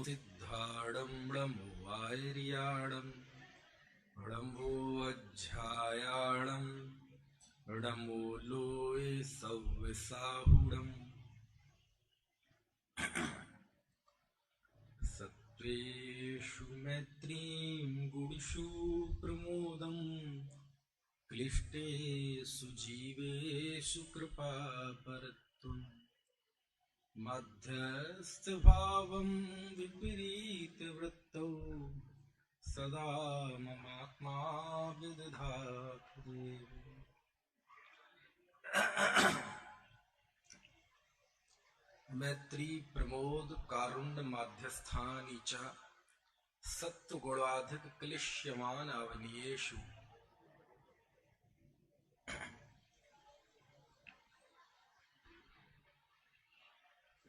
सिद्धाडम्बमुवार्याडं डम्बोऽध्यायाणं डम्बोलोय सव्यसाहुडम् सत्त्वेषु मैत्रीं गुणेषु प्रमोदं क्लिष्टेषु जीवेषु कृपापरत्वम् मध्यस्थभावं विपरीतवृत्तौ सदा ममात्मा विदधाति। मैत्री प्रमोद कारुण्य माध्यस्थानि च सत्वगुणाधिक क्लिश्यमान अवनीयेषु।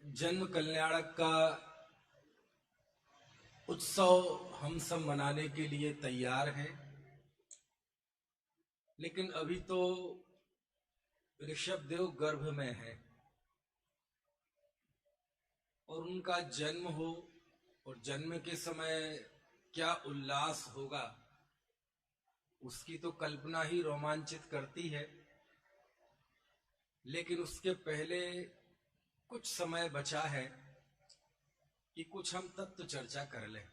जन्म कल्याणक का उत्सव हम सब मनाने के लिए तैयार हैं, लेकिन अभी तो ऋषभदेव गर्भ में है और उनका जन्म हो और जन्म के समय क्या उल्लास होगा उसकी तो कल्पना ही रोमांचित करती है। लेकिन उसके पहले कुछ समय बचा है कि कुछ हम तत्व चर्चा कर लें।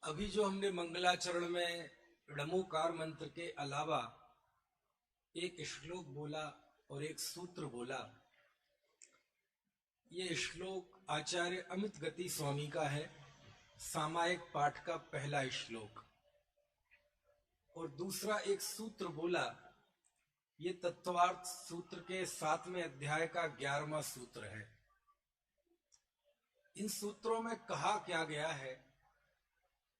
अभी जो हमने मंगलाचरण में णमोकार मंत्र के अलावा एक श्लोक बोला और एक सूत्र बोला, ये श्लोक आचार्य अमित गति स्वामी का है, सामायिक पाठ का पहला श्लोक। और दूसरा एक सूत्र बोला, ये तत्वार्थ सूत्र के 7वें अध्याय का 11वां सूत्र है। इन सूत्रों में कहा क्या गया है,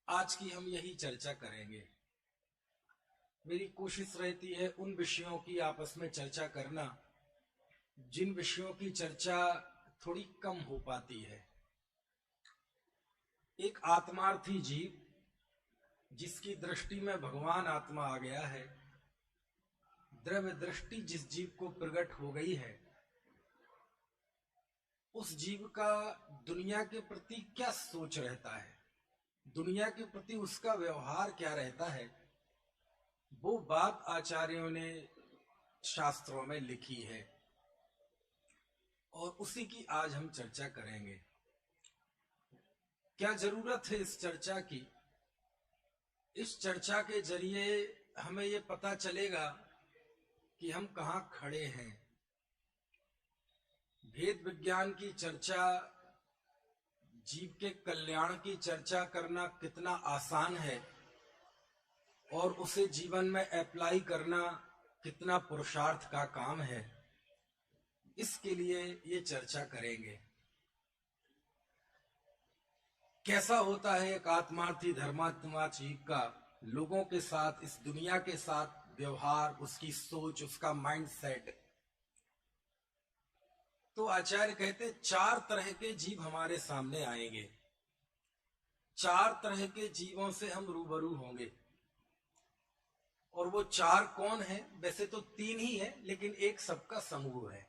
आज की हम यही चर्चा करेंगे। मेरी कोशिश रहती है उन विषयों की आपस में चर्चा करना जिन विषयों की चर्चा थोड़ी कम हो पाती है। एक आत्मार्थी जीव जिसकी दृष्टि में भगवान आत्मा आ गया है, द्रव्य दृष्टि जिस जीव को प्रकट हो गई है, उस जीव का दुनिया के प्रति क्या सोच रहता है, दुनिया के प्रति उसका व्यवहार क्या रहता है, वो बात आचार्यों ने शास्त्रों में लिखी है और उसी की आज हम चर्चा करेंगे। क्या जरूरत है इस चर्चा की? इस चर्चा के जरिए हमें ये पता चलेगा कि हम कहां खड़े हैं। भेद विज्ञान की चर्चा, जीव के कल्याण की चर्चा करना कितना आसान है और उसे जीवन में अप्लाई करना कितना पुरुषार्थ का काम है, इसके लिए ये चर्चा करेंगे। कैसा होता है एक आत्मार्थी धर्मात्मा जीव का लोगों के साथ, इस दुनिया के साथ व्यवहार, उसकी सोच, उसका माइंडसेट। तो आचार्य कहते 4 तरह के जीव हमारे सामने आएंगे, 4 तरह के जीवों से हम रूबरू होंगे। और वो 4 कौन है? वैसे तो 3 ही है, लेकिन एक सबका समूह है।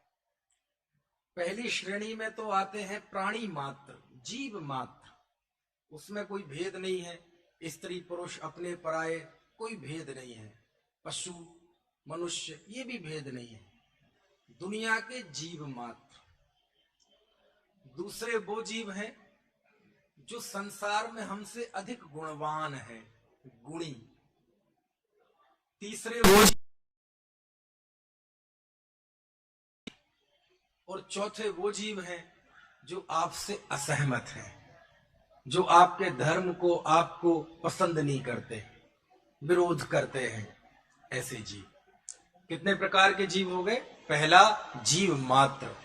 पहली श्रेणी में तो आते हैं प्राणी मात्र, जीव मात्र। उसमें कोई भेद नहीं है, स्त्री पुरुष अपने पराये कोई भेद नहीं है, पशु मनुष्य ये भी भेद नहीं है, दुनिया के जीव मात्र। दूसरे वो जीव हैं जो संसार में हमसे अधिक गुणवान है, गुणी। तीसरे वो और चौथे वो जीव हैं जो आपसे असहमत हैं, जो आपके धर्म को, आपको पसंद नहीं करते, विरोध करते हैं। ऐसे जीव कितने प्रकार के जीव हो गए? पहला जीव मात्र,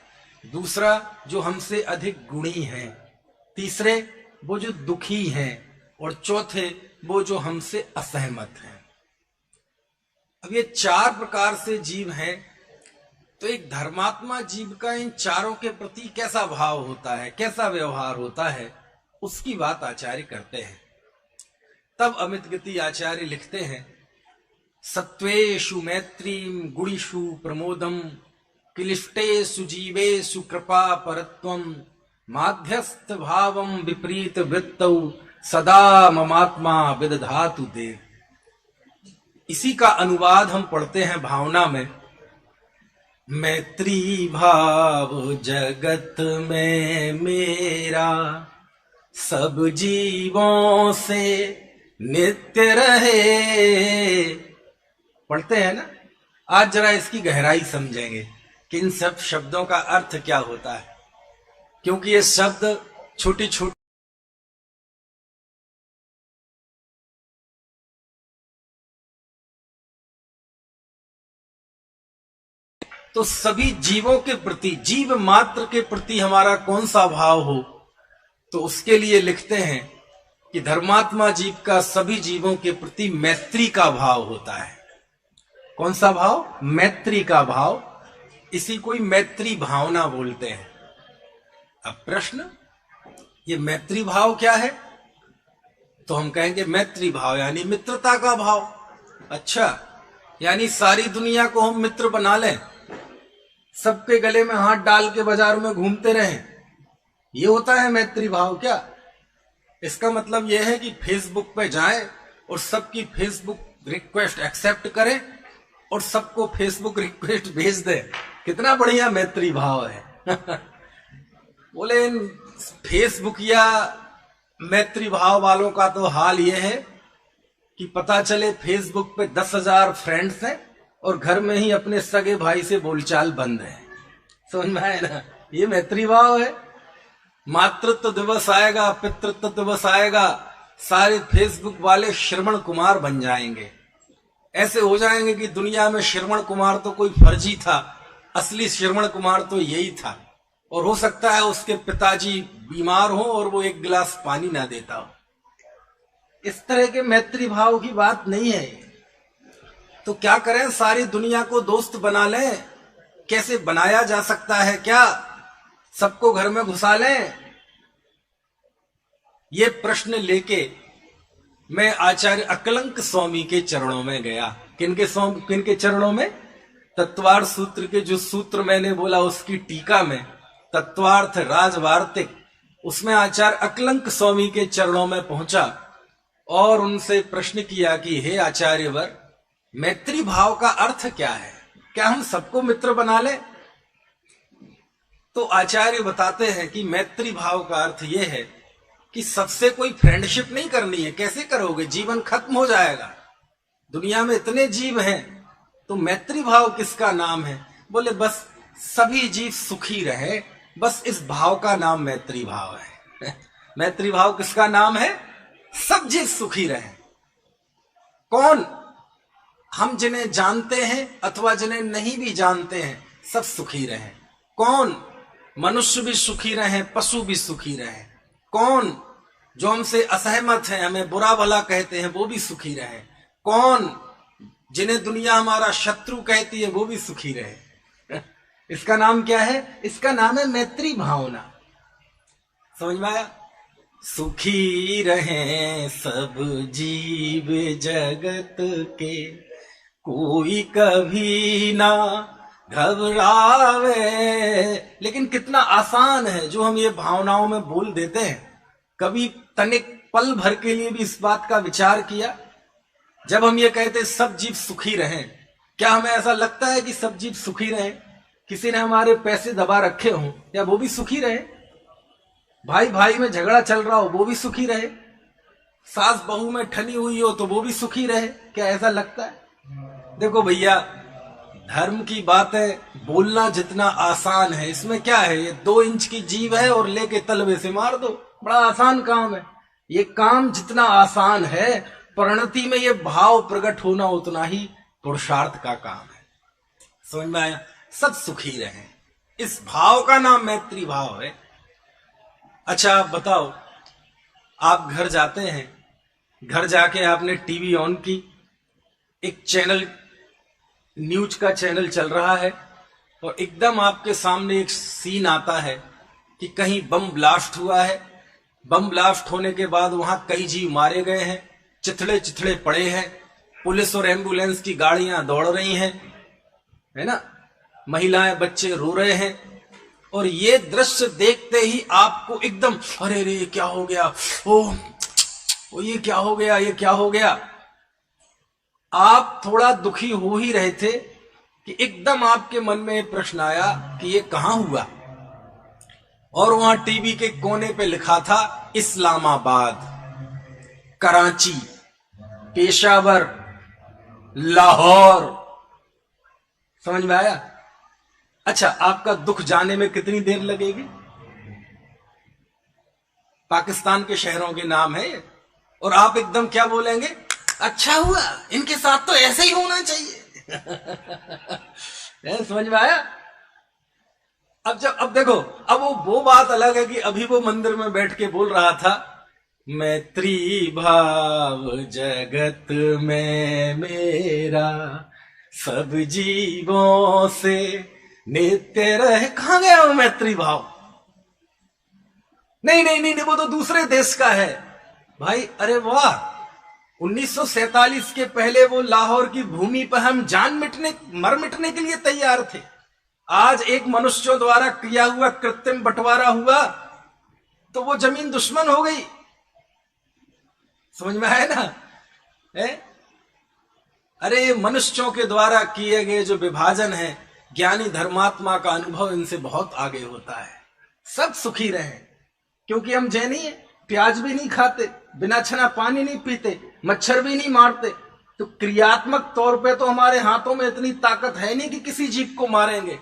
दूसरा जो हमसे अधिक गुणी हैं, तीसरे वो जो दुखी हैं, और चौथे वो जो हमसे असहमत हैं। अब ये 4 प्रकार से जीव हैं, तो एक धर्मात्मा जीव का इन चारों के प्रति कैसा भाव होता है, कैसा व्यवहार होता है, उसकी बात आचार्य करते हैं। तब अमित गति आचार्य लिखते हैं, सत्वेषु मैत्रीं गुणेषु प्रमोदम क्लिष्टेषु जीवेषु कृपा परत्वम माध्यस्थ भावम विपरीत वृत्तौ सदा ममात्मा विदधातु देव। इसी का अनुवाद हम पढ़ते हैं भावना में। मैत्री भाव जगत में मेरा, सब जीवों से नित्य रहे। पढ़ते हैं ना। आज जरा इसकी गहराई समझेंगे कि इन सब शब्दों का अर्थ क्या होता है, क्योंकि ये शब्द छोटी छोटी तो सभी जीवों के प्रति, जीव मात्र के प्रति हमारा कौन सा भाव हो, तो उसके लिए लिखते हैं कि धर्मात्मा जीव का सभी जीवों के प्रति मैत्री का भाव होता है। कौन सा भाव? मैत्री का भाव। इसी कोई मैत्री भावना बोलते हैं। अब प्रश्न, ये मैत्री भाव क्या है? तो हम कहेंगे मैत्री भाव यानी मित्रता का भाव। अच्छा, यानी सारी दुनिया को हम मित्र बना लें, सबके गले में हाथ डाल के बाजार में घूमते रहें, ये होता है मैत्री भाव क्या? इसका मतलब यह है कि फेसबुक पे जाएं और सबकी फेसबुक रिक्वेस्ट एक्सेप्ट करें और सबको फेसबुक रिक्वेस्ट भेज दें। कितना बढ़िया मैत्री भाव है। बोले इन फेसबुक या मैत्री भाव वालों का तो हाल यह है कि पता चले फेसबुक पे 10,000 फ्रेंड्स हैं और घर में ही अपने सगे भाई से बोलचाल बंद है। समझ में आया ना? ये मैत्री भाव है। मातृत्व दिवस आएगा, पितृत्व दिवस आएगा, सारे फेसबुक वाले श्रवण कुमार बन जाएंगे। ऐसे हो जाएंगे कि दुनिया में श्रवण कुमार तो कोई फर्जी था, असली श्रवण कुमार तो यही था। और हो सकता है उसके पिताजी बीमार हो और वो एक गिलास पानी ना देता हो। इस तरह के मैत्री भाव की बात नहीं है। तो क्या करें? सारी दुनिया को दोस्त बना लें। कैसे बनाया जा सकता है? क्या सबको घर में घुसा लें? ये प्रश्न लेके मैं आचार्य अकलंक स्वामी के चरणों में गया। किनके चरणों में? तत्वार्थ सूत्र के जो सूत्र मैंने बोला उसकी टीका में, तत्वार्थ राजवार्तिक, उसमें आचार्य अकलंक स्वामी के चरणों में पहुंचा और उनसे प्रश्न किया कि हे आचार्यवर, मैत्री भाव का अर्थ क्या है? क्या हम सबको मित्र बना लें? तो आचार्य बताते हैं कि मैत्री भाव का अर्थ यह है कि सबसे कोई फ्रेंडशिप नहीं करनी है। कैसे करोगे? जीवन खत्म हो जाएगा। दुनिया में इतने जीव हैं, तो मैत्री भाव किसका नाम है? बोले बस सभी जीव सुखी रहे, बस इस भाव का नाम मैत्री भाव है। मैत्री भाव किसका नाम है? सब जीव सुखी रहे। कौन? हम जिन्हें जानते हैं अथवा जिन्हें नहीं भी जानते हैं, सब सुखी रहे। कौन? मनुष्य भी सुखी रहे, पशु भी सुखी रहे। कौन? जो हमसे असहमत हैं, हमें बुरा भला कहते हैं, वो भी सुखी रहे। कौन? जिन्हें दुनिया हमारा शत्रु कहती है, वो भी सुखी रहे। इसका नाम क्या है? इसका नाम है मैत्री भावना। समझ में आया? सुखी रहे सब जीव जगत के, कोई कभी ना घबरावे। लेकिन कितना आसान है जो हम ये भावनाओं में बोल देते हैं। कभी तनिक पल भर के लिए भी इस बात का विचार किया? जब हम ये कहते सब जीव सुखी रहें, क्या हमें ऐसा लगता है कि सब जीव सुखी रहें? किसी ने हमारे पैसे दबा रखे हों, या वो भी सुखी रहे? भाई भाई में झगड़ा चल रहा हो, वो भी सुखी रहे? सास बहू में ठनी हुई हो तो वो भी सुखी रहे? क्या ऐसा लगता है? देखो भैया, धर्म की बातें बोलना जितना आसान है, इसमें क्या है? ये 2 इंच की जीव है और लेके तलवे से मार दो। बड़ा आसान काम है। ये काम जितना आसान है, परिणति में ये भाव प्रकट होना उतना ही पुरुषार्थ का काम है। समझ में आया? सब सुखी रहे, इस भाव का नाम मैत्री भाव है। अच्छा, आप बताओ, आप घर जाते हैं, घर जाके आपने टीवी ऑन की, एक चैनल, न्यूज का चैनल चल रहा है और एकदम आपके सामने एक सीन आता है कि कहीं बम ब्लास्ट हुआ है। बम ब्लास्ट होने के बाद वहां कई जीव मारे गए हैं, चिथड़े चिथड़े पड़े हैं, पुलिस और एम्बुलेंस की गाड़ियां दौड़ रही हैं, है ना? महिलाएं बच्चे रो रहे हैं। और ये दृश्य देखते ही आपको एकदम अरे रे क्या हो गया, ओ ये क्या हो गया, ये क्या हो गया। आप थोड़ा दुखी हो ही रहे थे कि एकदम आपके मन में प्रश्न आया कि ये कहां हुआ, और वहां टीवी के कोने पे लिखा था इस्लामाबाद, कराची, पेशावर, लाहौर। समझ में आया? अच्छा, आपका दुख जाने में कितनी देर लगेगी? पाकिस्तान के शहरों के नाम है ये, और आप एकदम क्या बोलेंगे, अच्छा हुआ, इनके साथ तो ऐसे ही होना चाहिए। समझ में आया? अब देखो, अब वो बात अलग है कि अभी वो मंदिर में बैठ के बोल रहा था, मैत्री भाव जगत में मेरा, सब जीवों से नित्य रहे। कहां गया वो मैत्री भाव? नहीं नहीं नहीं, वो तो दूसरे देश का है भाई। अरे वाह, 1947 के पहले वो लाहौर की भूमि पर हम मर मिटने के लिए तैयार थे। आज एक मनुष्यों द्वारा किया हुआ कृत्रिम बंटवारा हुआ तो वो जमीन दुश्मन हो गई। समझ में आया ना? अरे मनुष्यों के द्वारा किए गए जो विभाजन है, ज्ञानी धर्मात्मा का अनुभव इनसे बहुत आगे होता है। सब सुखी रहे, क्योंकि हम जैनी है, प्याज भी नहीं खाते, बिना छना पानी नहीं पीते, मच्छर भी नहीं मारते, तो क्रियात्मक तौर पे तो हमारे हाथों में इतनी ताकत है नहीं कि किसी जीव को मारेंगे।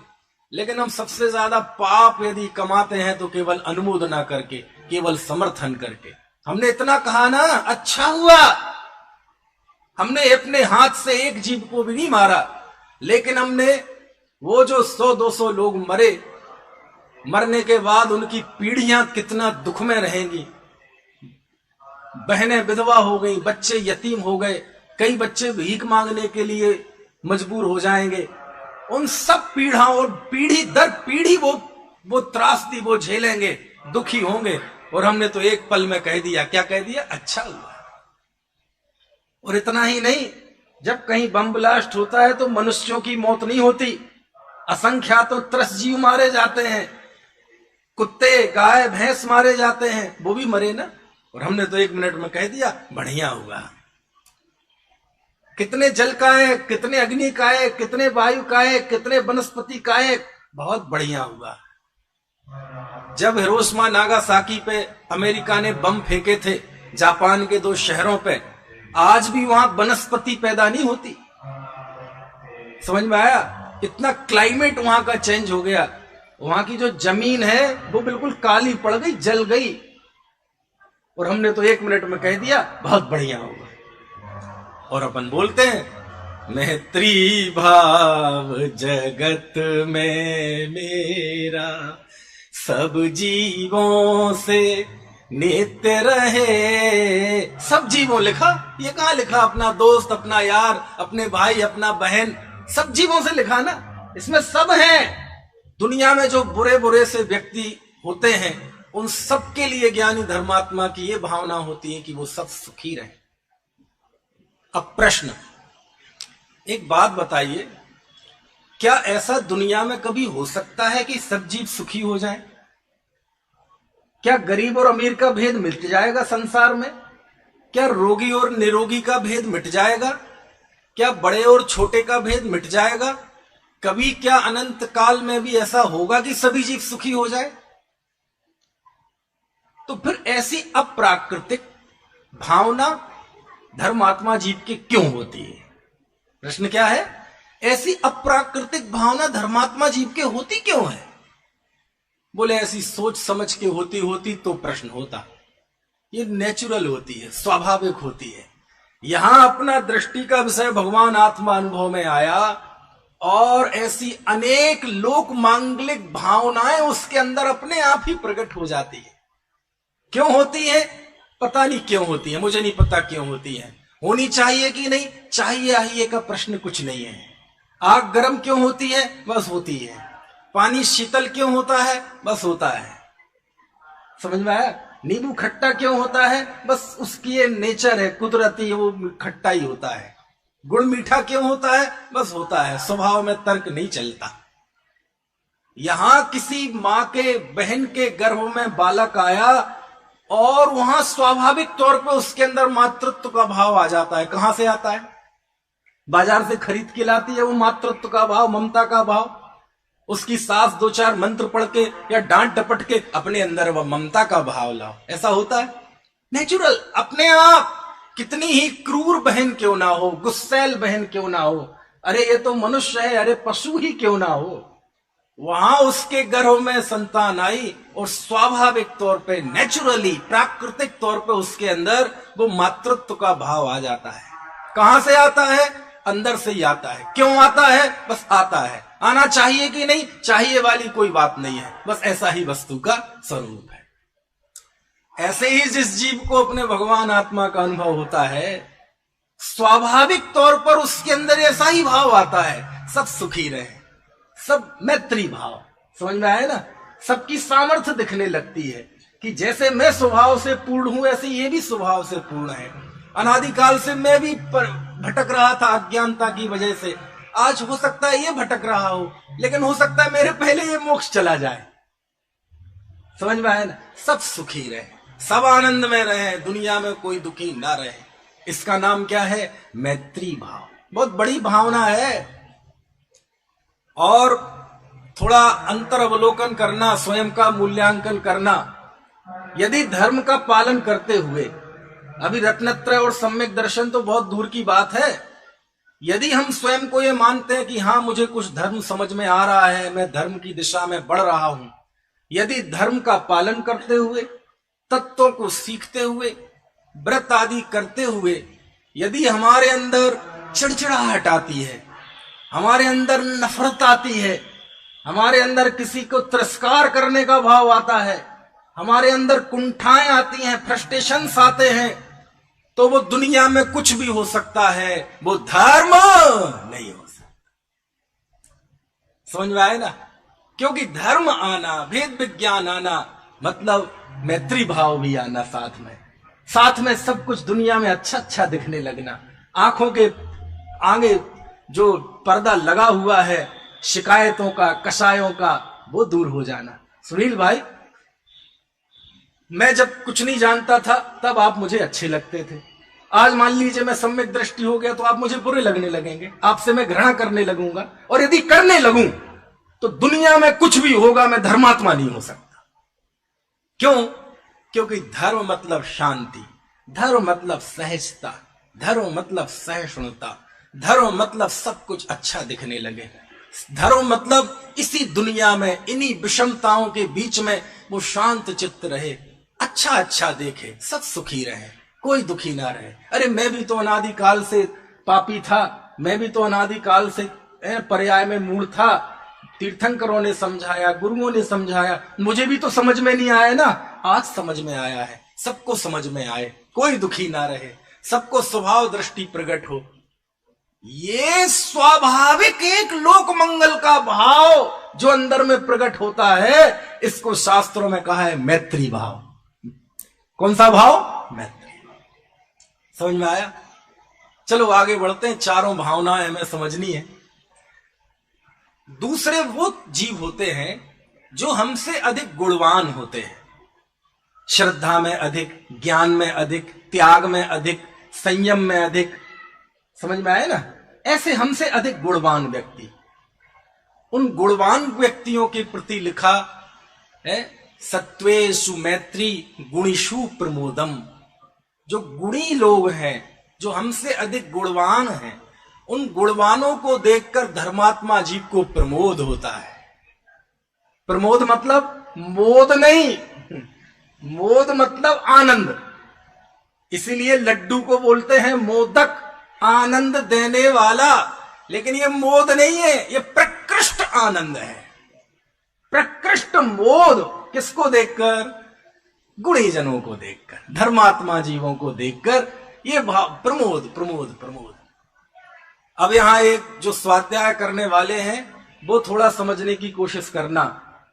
लेकिन हम सबसे ज्यादा पाप यदि कमाते हैं तो केवल अनुमोदना करके, केवल समर्थन करके। हमने इतना कहा ना, अच्छा हुआ, हमने अपने हाथ से एक जीव को भी नहीं मारा, लेकिन हमने वो जो 100-200 लोग मरे, मरने के बाद उनकी पीढ़ियां कितना दुख में रहेंगी। बहनें विधवा हो गई, बच्चे यतीम हो गए, कई बच्चे भीख मांगने के लिए मजबूर हो जाएंगे। उन सब पीढ़ाओं और पीढ़ी दर पीढ़ी वो त्रासदी वो झेलेंगे, दुखी होंगे। और हमने तो एक पल में कह दिया, क्या कह दिया, अच्छा हुआ। और इतना ही नहीं, जब कहीं बम ब्लास्ट होता है तो मनुष्यों की मौत नहीं होती, असंख्यात त्रस्त जीव मारे जाते हैं, कुत्ते गाय भैंस मारे जाते हैं, वो भी मरे ना। और हमने तो 1 मिनट में कह दिया, बढ़िया हुआ। कितने जल का है, कितने अग्नि का है, कितने वायु का है, कितने वनस्पति का है, बहुत बढ़िया हुआ। जब हिरोशिमा नागासाकी पे अमेरिका ने बम फेंके थे जापान के 2 शहरों पे, आज भी वहां वनस्पति पैदा नहीं होती। समझ में आया? इतना क्लाइमेट वहां का चेंज हो गया, वहां की जो जमीन है वो बिल्कुल काली पड़ गई, जल गई। और हमने तो 1 मिनट में कह दिया, बहुत बढ़िया होगा। और अपन बोलते हैं, मैत्री भाव जगत में मेरा, सब जीवों से नित्य रहे। सब जीवों लिखा, ये कहां लिखा? अपना दोस्त, अपना यार, अपने भाई, अपना बहन, सब जीवों से लिखा ना। इसमें सब हैं। दुनिया में जो बुरे बुरे से व्यक्ति होते हैं, उन सब के लिए ज्ञानी धर्मात्मा की ये भावना होती है कि वो सब सुखी रहे। अब प्रश्न, एक बात बताइए, क्या ऐसा दुनिया में कभी हो सकता है कि सब जीव सुखी हो जाएं? क्या गरीब और अमीर का भेद मिट जाएगा संसार में? क्या रोगी और निरोगी का भेद मिट जाएगा? क्या बड़े और छोटे का भेद मिट जाएगा? कभी क्या अनंत काल में भी ऐसा होगा कि सभी जीव सुखी हो जाए? तो फिर ऐसी अप्राकृतिक भावना धर्मात्मा जीव के क्यों होती है? प्रश्न क्या है? ऐसी अप्राकृतिक भावना धर्मात्मा जीव के होती क्यों है? बोले ऐसी सोच समझ के होती तो प्रश्न होता। ये नेचुरल होती है, स्वाभाविक होती है। यहां अपना दृष्टि का विषय भगवान आत्मा अनुभव में आया और ऐसी अनेक लोक मांगलिक भावनाएं उसके अंदर अपने आप ही प्रकट हो जाती है। क्यों होती है? पता नहीं क्यों होती है, मुझे नहीं पता क्यों होती है। होनी चाहिए कि नहीं चाहिए का प्रश्न कुछ नहीं है। आग गर्म क्यों होती है? बस होती है। पानी शीतल क्यों होता है? बस होता है। समझ में आया? नींबू खट्टा क्यों होता है? बस उसकी ये नेचर है, कुदरती, वो खट्टा ही होता है। गुड़ मीठा क्यों होता है? बस होता है, स्वभाव में तर्क नहीं चलता। यहां किसी मां के बहन के गर्भ में बालक आया और वहां स्वाभाविक तौर पर उसके अंदर मातृत्व का भाव आ जाता है। कहां से आता है? बाजार से खरीद के लाती है वो मातृत्व का भाव, ममता का भाव। उसकी सास दो चार मंत्र पढ़ के या डांट डपट के अपने अंदर वह ममता का भाव लाओ, ऐसा होता है नेचुरल अपने आप। कितनी ही क्रूर बहन क्यों ना हो, गुस्सैल बहन क्यों ना हो, अरे ये तो मनुष्य है, अरे पशु ही क्यों ना हो, वहां उसके गर्भ में संतान आई और स्वाभाविक तौर पे, नेचुरली, प्राकृतिक तौर पे उसके अंदर वो मातृत्व का भाव आ जाता है। कहां से आता है? अंदर से ही आता है। क्यों आता है? बस आता है। आना चाहिए कि नहीं चाहिए वाली कोई बात नहीं है, बस ऐसा ही वस्तु का स्वरूप है। ऐसे ही जिस जीव को अपने भगवान आत्मा का अनुभव होता है, स्वाभाविक तौर पर उसके अंदर ऐसा ही भाव आता है, सब सुखी रहे, सब मैत्री भाव। समझ में आया ना? सबकी सामर्थ्य दिखने लगती है कि जैसे मैं स्वभाव से पूर्ण हूं, ऐसे ये भी स्वभाव से पूर्ण है। अनादिकाल से मैं भी भटक रहा था अज्ञानता की वजह से, आज हो सकता है ये भटक रहा हो, लेकिन हो सकता है मेरे पहले ये मोक्ष चला जाए। समझ में आया ना? सब सुखी रहे, सब आनंद में रहे, दुनिया में कोई दुखी ना रहे। इसका नाम क्या है? मैत्री भाव। बहुत बड़ी भावना है। और थोड़ा अंतर अवलोकन करना, स्वयं का मूल्यांकन करना। यदि धर्म का पालन करते हुए, अभी रत्नत्रय और सम्यक दर्शन तो बहुत दूर की बात है, यदि हम स्वयं को ये मानते हैं कि हाँ मुझे कुछ धर्म समझ में आ रहा है, मैं धर्म की दिशा में बढ़ रहा हूं, यदि धर्म का पालन करते हुए, तत्वों को सीखते हुए, व्रत आदि करते हुए, यदि हमारे अंदर चिड़चिड़ाहट आती है, हमारे अंदर नफरत आती है, हमारे अंदर किसी को तिरस्कार करने का भाव आता है, हमारे अंदर कुंठाएं आती हैं, फ्रस्ट्रेशंस आते हैं, तो वो दुनिया में कुछ भी हो सकता है, वो धर्म नहीं हो सकता। समझ में आए ना? क्योंकि धर्म आना, भेद विज्ञान आना, मतलब मैत्री भाव भी आना साथ में सब कुछ दुनिया में अच्छा अच्छा दिखने लगना। आंखों के आगे जो पर्दा लगा हुआ है शिकायतों का, कषायों का, वो दूर हो जाना। सुनील भाई, मैं जब कुछ नहीं जानता था तब आप मुझे अच्छे लगते थे। आज मान लीजिए मैं सम्यक दृष्टि हो गया तो आप मुझे बुरे लगने लगेंगे, आपसे मैं घृणा करने लगूंगा, और यदि करने लगूं तो दुनिया में कुछ भी होगा, मैं धर्मात्मा नहीं हो सकता। क्यों? क्योंकि धर्म मतलब शांति, धर्म मतलब सहजता, धर्म मतलब सहिष्णुता, धर्म मतलब सब कुछ अच्छा दिखने लगे, धर्म मतलब इसी दुनिया में, इन्हीं विषमताओं के बीच में वो शांत चित्त रहे, अच्छा अच्छा देखे, सब सुखी रहे, कोई दुखी ना रहे। अरे मैं भी तो अनादिकाल से पापी था, मैं भी तो अनादिकाल से पर्याय में मूल था, तीर्थंकरों ने समझाया, गुरुओं ने समझाया, मुझे भी तो समझ में नहीं आया ना, आज समझ में आया है। सबको समझ में आए, कोई दुखी ना रहे, सबको स्वभाव दृष्टि प्रकट हो, ये स्वाभाविक एक लोक मंगल का भाव जो अंदर में प्रकट होता है, इसको शास्त्रों में कहा है मैत्री भाव। कौन सा भाव? मैत्री। समझ में आया? चलो आगे बढ़ते हैं। चारों भावनाएं हमें समझनी है। दूसरे वो जीव होते हैं जो हमसे अधिक गुणवान होते हैं, श्रद्धा में अधिक, ज्ञान में अधिक, त्याग में अधिक, संयम में अधिक। समझ में आए ना? ऐसे हमसे अधिक गुणवान व्यक्ति, उन गुणवान व्यक्तियों के प्रति लिखा है सत्वेषु मैत्री गुणीषु प्रमोदम। जो गुणी लोग हैं, जो हमसे अधिक गुणवान हैं, उन गुणवानों को देखकर धर्मात्मा जीव को प्रमोद होता है। प्रमोद मतलब मोद नहीं, मोद मतलब आनंद। इसीलिए लड्डू को बोलते हैं मोदक, आनंद देने वाला। लेकिन ये मोद नहीं है, ये प्रकृष्ट आनंद है, प्रकृष्ट मोद। किसको देखकर? गुणीजनों को देखकर, धर्मात्मा जीवों को देखकर ये भाव प्रमोद प्रमोद प्रमोद। अब यहां एक जो स्वाध्याय करने वाले हैं वो थोड़ा समझने की कोशिश करना।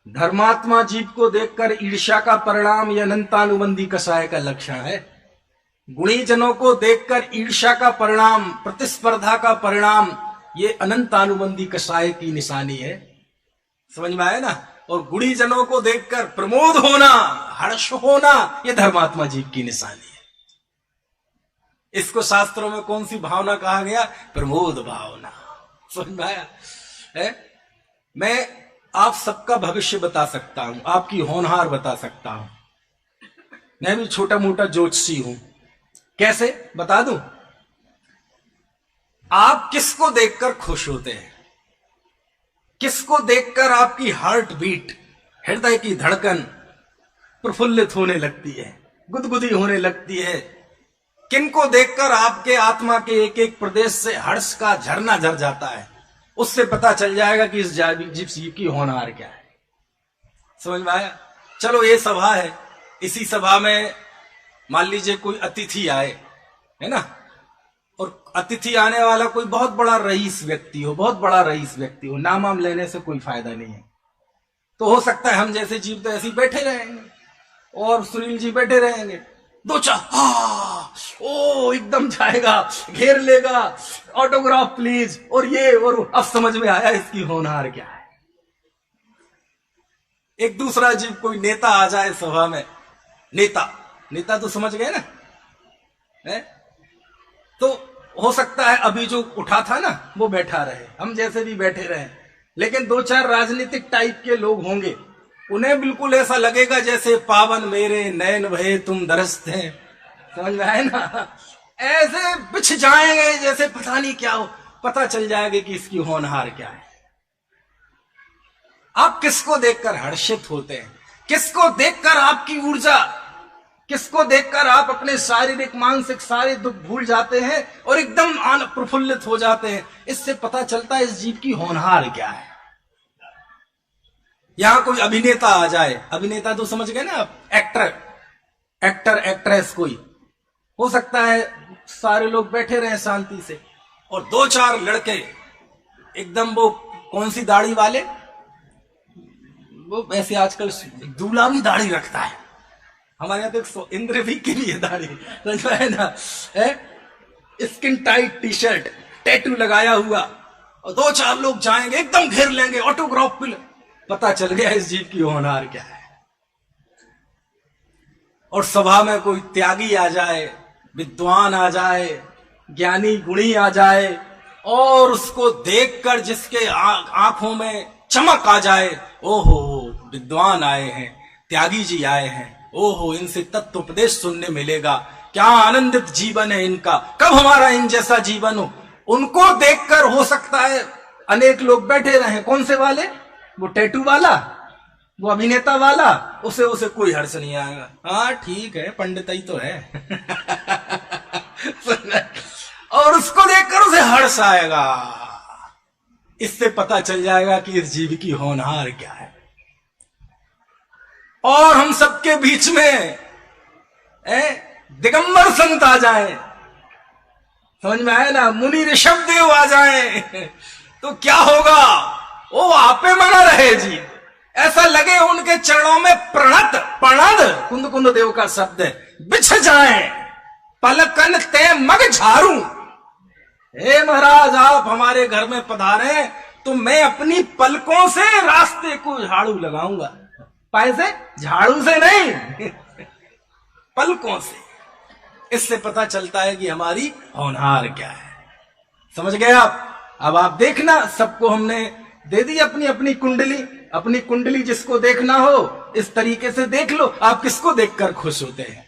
धर्मात्मा जीव को देखकर ईर्ष्या का परिणाम ये अनंतानुबंधी कषाय का लक्षण है। गुणीजनों को देखकर ईर्ष्या का परिणाम, प्रतिस्पर्धा का परिणाम ये अनंतानुबंधी कषाय की निशानी है। समझ में आया ना। और गुणीजनों को देखकर प्रमोद होना, हर्ष होना, यह धर्मात्मा जीव की निशानी है। इसको शास्त्रों में कौन सी भावना कहा गया? प्रमोद भावना। समझ में आया है? मैं आप सबका भविष्य बता सकता हूं, आपकी होनहार बता सकता हूं। मैं भी छोटा मोटा ज्योतिषी हूं। कैसे बता दूं? आप किसको देखकर खुश होते हैं? किसको देखकर आपकी हार्ट बीट, हृदय की धड़कन प्रफुल्लित होने लगती है, गुदगुदी होने लगती है? किनको देखकर आपके आत्मा के एक एक प्रदेश से हर्ष का झरना झर जाता है? उससे पता चल जाएगा कि इस जीव की होनहार क्या है। समझ में आया? चलो ये सभा है, इसी सभा में मान लीजिए कोई अतिथि आए, है ना, और अतिथि आने वाला कोई बहुत बड़ा रईस व्यक्ति हो, बहुत बड़ा रईस व्यक्ति हो, नाम वाम लेने से कोई फायदा नहीं है। तो हो सकता है हम जैसे जीव तो ऐसे ही बैठे रहेंगे और सुनील जी बैठे रहेंगे, दो चार ओ एकदम जाएगा, घेर लेगा, ऑटोग्राफ प्लीज, और ये, और अब समझ में आया इसकी होनहार क्या है। एक दूसरा जीव कोई नेता आ जाए सभा में, नेता तो समझ गए ना है? तो हो सकता है अभी जो उठा था ना वो बैठा रहे, हम जैसे भी बैठे रहे, लेकिन दो चार राजनीतिक टाइप के लोग होंगे, उन्हें बिल्कुल ऐसा लगेगा जैसे पावन मेरे नयन भये तुम दरस्त हैं। समझ में आए ना? ऐसे बिछ जाएंगे जैसे पता नहीं क्या हो, पता चल जाएगा कि इसकी होनहार क्या है। आप किसको देखकर हर्षित होते हैं? किसको देखकर आपकी ऊर्जा, किसको देखकर आप अपने शारीरिक मानसिक सारे दुख भूल जाते हैं और एकदम प्रफुल्लित हो जाते हैं? इससे पता चलता है इस जीव की होनहार क्या है। यहां कोई अभिनेता आ जाए, अभिनेता तो समझ गए ना आप, एक्टर एक्ट्रेस, कोई हो सकता है सारे लोग बैठे रहे शांति से, और दो चार लड़के एकदम वो कौन सी दाढ़ी वाले, वो वैसे आजकल दूल्हा भी दाढ़ी रखता है, हमारे यहाँ तो इंद्र भी की भी है दाढ़ी, समझ में ना है? Skin tight T shirt, tattoo लगाया हुआ, और दो चार लोग जाएंगे एकदम घेर लेंगे, ऑटोग्राफ पे, पता चल गया इस जीव की होनहार क्या है। और सभा में कोई त्यागी आ जाए, विद्वान आ जाए, ज्ञानी गुणी आ जाए, और उसको देखकर जिसके आंखों में चमक आ जाए, ओहो विद्वान आए हैं, त्यागी जी आए हैं, ओहो इनसे तत्व उपदेश सुनने मिलेगा, क्या आनंदित जीवन है इनका, कब हमारा इन जैसा जीवन हो। उनको देखकर हो सकता है अनेक लोग बैठे रहे, कौन से वाले, वो टैटू वाला, वो अभिनेता वाला, उसे कोई हर्ष नहीं आएगा, हाँ ठीक है पंडित ही तो है और उसको देखकर उसे हर्ष आएगा। इससे पता चल जाएगा कि इस जीव की होनहार क्या है। और हम सबके बीच में दिगंबर संत आ जाए, समझ में आया ना, मुनि ऋषभ देव आ जाए, तो क्या होगा? वो आपे मना रहे जी, ऐसा लगे उनके चरणों में प्रणद कुंद कुंद देव का शब्द है, बिछ जाए, पलकन ते मग झारू। हे महाराज आप हमारे घर में पधारे तो मैं अपनी पलकों से रास्ते को झाड़ू लगाऊंगा, पाए से, झाड़ू से नहीं पलकों से। इससे पता चलता है कि हमारी होनहार क्या है। समझ गए आप? अब आप देखना, सबको हमने दे दी अपनी अपनी कुंडली, अपनी कुंडली जिसको देखना हो इस तरीके से देख लो, आप किसको देखकर खुश होते हैं।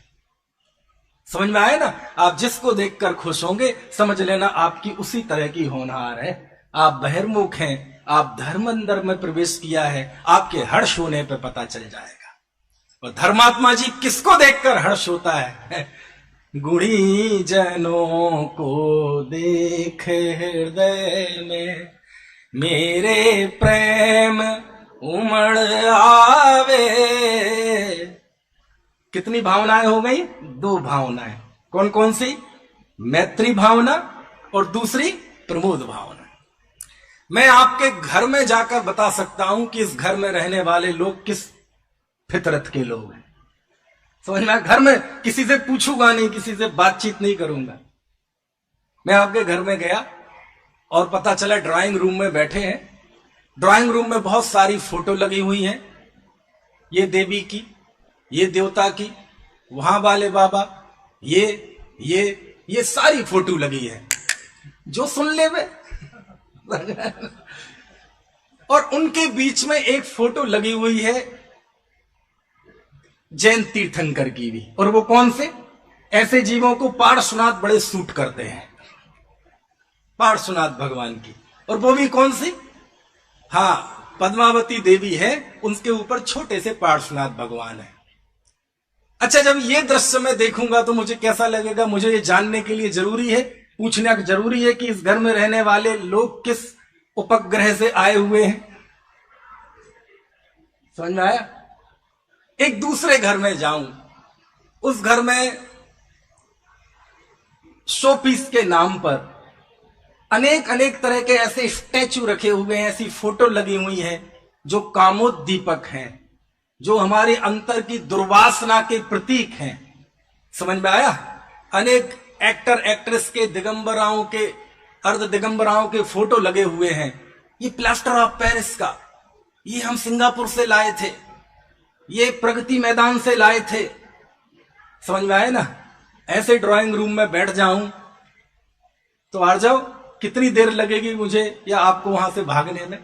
समझ में आए ना? आप जिसको देखकर खुश होंगे समझ लेना आपकी उसी तरह की होनहार है। आप बहिर्मुख हैं, आप धर्म अंदर में प्रवेश किया है, आपके हर्ष होने पे पता चल जाएगा। और धर्मात्मा जी किसको देखकर हर्ष होता है? गुणी जनों को देख हृदय में मेरे प्रेम उमड़ आवे। कितनी भावनाएं हो गई? दो भावनाएं। कौन कौन सी? मैत्री भावना और दूसरी प्रमोद भावना। मैं आपके घर में जाकर बता सकता हूं कि इस घर में रहने वाले लोग किस फितरत के लोग हैं। समझ में? घर में किसी से पूछूंगा नहीं, किसी से बातचीत नहीं करूंगा। मैं आपके घर में गया और पता चला ड्राइंग रूम में बैठे हैं ड्राइंग रूम में बहुत सारी फोटो लगी हुई हैं, ये देवी की, ये देवता की, वहां वाले बाबा, ये सारी फोटो लगी है, जो सुन ले वे। और उनके बीच में एक फोटो लगी हुई है जैन तीर्थंकर की भी। और वो कौन से? ऐसे जीवों को पार्श्वनाथ बड़े सूट करते हैं, पार्श्वनाथ भगवान की। और वो भी कौन सी? हाँ, पद्मावती देवी है, उसके ऊपर छोटे से पार्श्वनाथ भगवान है। अच्छा, जब ये दृश्य मैं देखूंगा तो मुझे कैसा लगेगा? मुझे ये जानने के लिए जरूरी है, पूछना जरूरी है कि इस घर में रहने वाले लोग किस उपग्रह से आए हुए हैं। समझ में आया? एक दूसरे घर में जाऊं, उस घर में शोपीस के नाम पर अनेक अनेक तरह के ऐसे स्टैचू रखे हुए हैं, ऐसी फोटो लगी हुई हैं जो कामोद्दीपक हैं, जो हमारे अंतर की दुर्वासना के प्रतीक हैं। समझ में आया? अनेक एक्टर एक्ट्रेस के, दिगंबराओं के, अर्ध दिगंबराओं के फोटो लगे हुए हैं। ये प्लास्टर ऑफ पेरिस का, ये हम सिंगापुर से लाए थे, ये प्रगति मैदान से लाए थे। समझ में आया ना? ऐसे ड्राइंग रूम में बैठ जाऊं तो आ जाओ, कितनी देर लगेगी मुझे या आपको वहां से भागने में?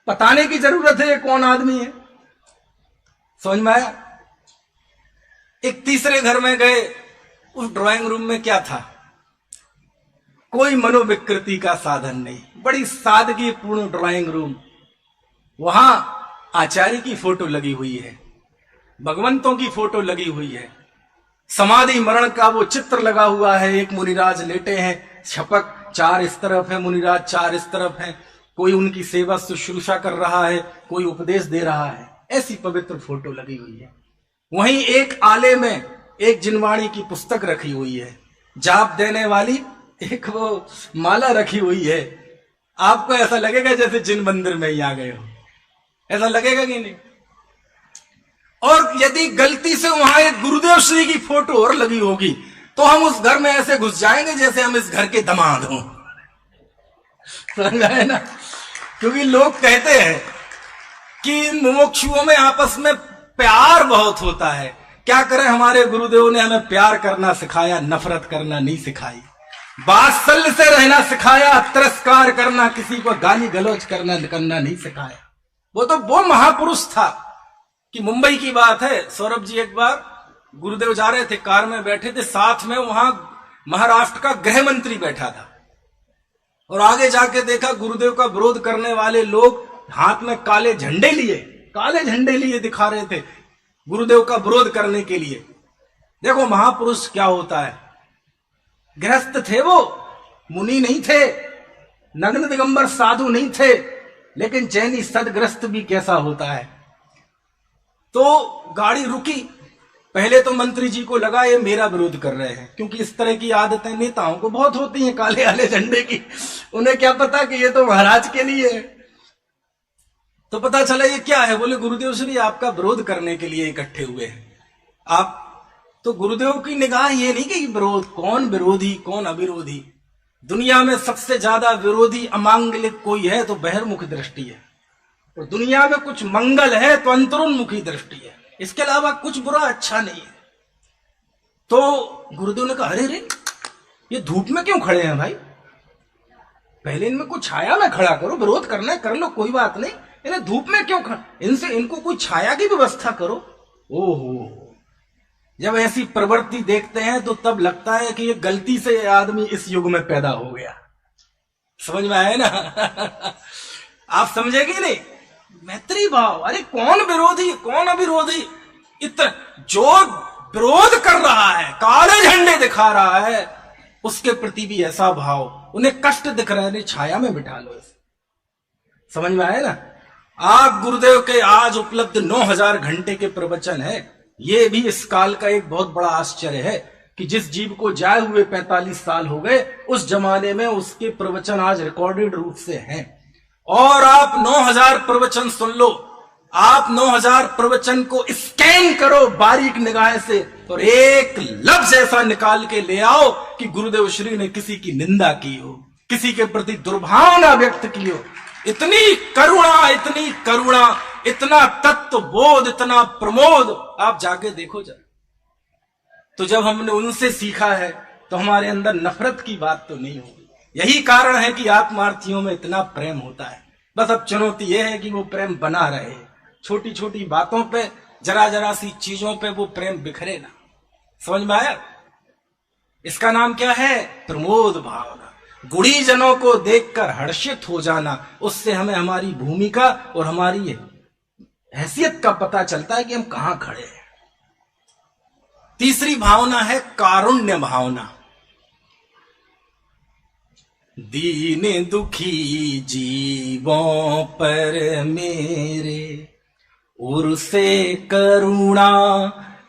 बताने की जरूरत है ये कौन आदमी है। समझ में आया? एक तीसरे घर में गए, उस ड्राइंग रूम में क्या था? कोई मनोविकृति का साधन नहीं, बड़ी सादगी पूर्ण ड्राइंग रूम। वहां आचार्य की फोटो लगी हुई है, भगवंतों की फोटो लगी हुई है, समाधि मरण का वो चित्र लगा हुआ है। एक मुनिराज लेटे हैं, छपक चार इस तरफ है, मुनिराज चार इस तरफ है, कोई उनकी सेवा शुश्रूषा कर रहा है, कोई उपदेश दे रहा है। ऐसी पवित्र फोटो लगी हुई है। वहीं एक आले में एक जिनवाणी की पुस्तक रखी हुई है, जाप देने वाली एक वो माला रखी हुई है। आपको ऐसा लगेगा जैसे जिन मंदिर में ही आ गए हो, ऐसा लगेगा कि नहीं? और यदि गलती से वहां एक गुरुदेव श्री की फोटो और लगी होगी तो हम उस घर में ऐसे घुस जाएंगे जैसे हम इस घर के दामाद हों। समझ आए ना? क्योंकि लोग कहते हैं कि मुमुक्षुओं में आपस में प्यार बहुत होता है। क्या करें, हमारे गुरुदेव ने हमें प्यार करना सिखाया, नफरत करना नहीं सिखाई। वात्सल्य से रहना सिखाया, तिरस्कार करना, किसी को गाली गलौज करना नहीं सिखाया। वो महापुरुष था कि मुंबई की बात है, सौरभ जी एक बार गुरुदेव जा रहे थे, कार में बैठे थे, साथ में वहां महाराष्ट्र का गृह मंत्री बैठा था। और आगे जाके देखा गुरुदेव का विरोध करने वाले लोग हाथ में काले झंडे लिए दिखा रहे थे गुरुदेव का विरोध करने के लिए। देखो महापुरुष क्या होता है। गृहस्थ थे वो, मुनि नहीं थे, नग्न दिगंबर साधु नहीं थे, लेकिन जैनी सदग्रस्त भी कैसा होता है। तो गाड़ी रुकी, पहले तो मंत्री जी को लगा ये मेरा विरोध कर रहे हैं, क्योंकि इस तरह की आदतें नेताओं को बहुत होती हैं, काले वाले झंडे की। उन्हें क्या पता कि ये तो महाराज के लिए है। तो पता चला ये क्या है, बोले गुरुदेव श्री आपका विरोध करने के लिए इकट्ठे हुए हैं आप। तो गुरुदेव की निगाह ये नहीं कि विरोध, कौन विरोधी कौन अविरोधी। दुनिया में सबसे ज्यादा विरोधी अमांगलिक कोई है तो बहिर्मुख दृष्टि है, और दुनिया में कुछ मंगल है तो अंतरोन्मुखी दृष्टि है। इसके अलावा कुछ बुरा अच्छा नहीं है। तो गुरुदेव ने कहा अरे रे ये धूप में क्यों खड़े हैं भाई, पहले इनमें कुछ छाया में खड़ा करो, विरोध करना है कर लो, कोई बात नहीं, इन्हें धूप में क्यों इनको कोई छाया की व्यवस्था करो। ओहो, जब ऐसी प्रवृत्ति देखते हैं तो तब लगता है कि ये गलती से आदमी इस युग में पैदा हो गया। समझ में आया ना? आप समझेगी नहीं? मैत्री भाव, अरे कौन विरोधी कौन अविरोधी, इतना जो विरोध कर रहा है, काले झंडे दिखा रहा है, उसके प्रति भी ऐसा भाव, उन्हें कष्ट दिख रहा है, छाया में बिठा लो इसे। समझ में आया ना? आप गुरुदेव के आज उपलब्ध 9000 घंटे के प्रवचन है। ये भी इस काल का एक बहुत बड़ा आश्चर्य है कि जिस जीव को जाए हुए 45 साल हो गए, उस जमाने में उसके प्रवचन आज रिकॉर्डेड रूप से हैं। और आप 9000 प्रवचन सुन लो, आप 9000 प्रवचन को स्कैन करो बारीक निगाह से, और एक लफ्ज ऐसा निकाल के ले आओ कि गुरुदेव श्री ने किसी की निंदा की हो, किसी के प्रति दुर्भावना व्यक्त की हो। इतनी करुणा, इतना तत्व बोध, इतना प्रमोद, आप जाके देखो जरा। तो जब हमने उनसे सीखा है तो हमारे अंदर नफरत की बात तो नहीं होगी। यही कारण है कि आत्मार्थियों में इतना प्रेम होता है। बस अब चुनौती यह है कि वो प्रेम बना रहे, छोटी छोटी बातों पे, जरा जरा सी चीजों पे वो प्रेम बिखरे ना। समझ में आया? इसका नाम क्या है? प्रमोद भावना। गुणीजनों को देखकर हर्षित हो जाना, उससे हमें हमारी भूमिका और हमारी हैसियत का पता चलता है कि हम कहां खड़े हैं। तीसरी भावना है कारुण्य भावना। दीन दुखी जीवों पर मेरे उर से करुणा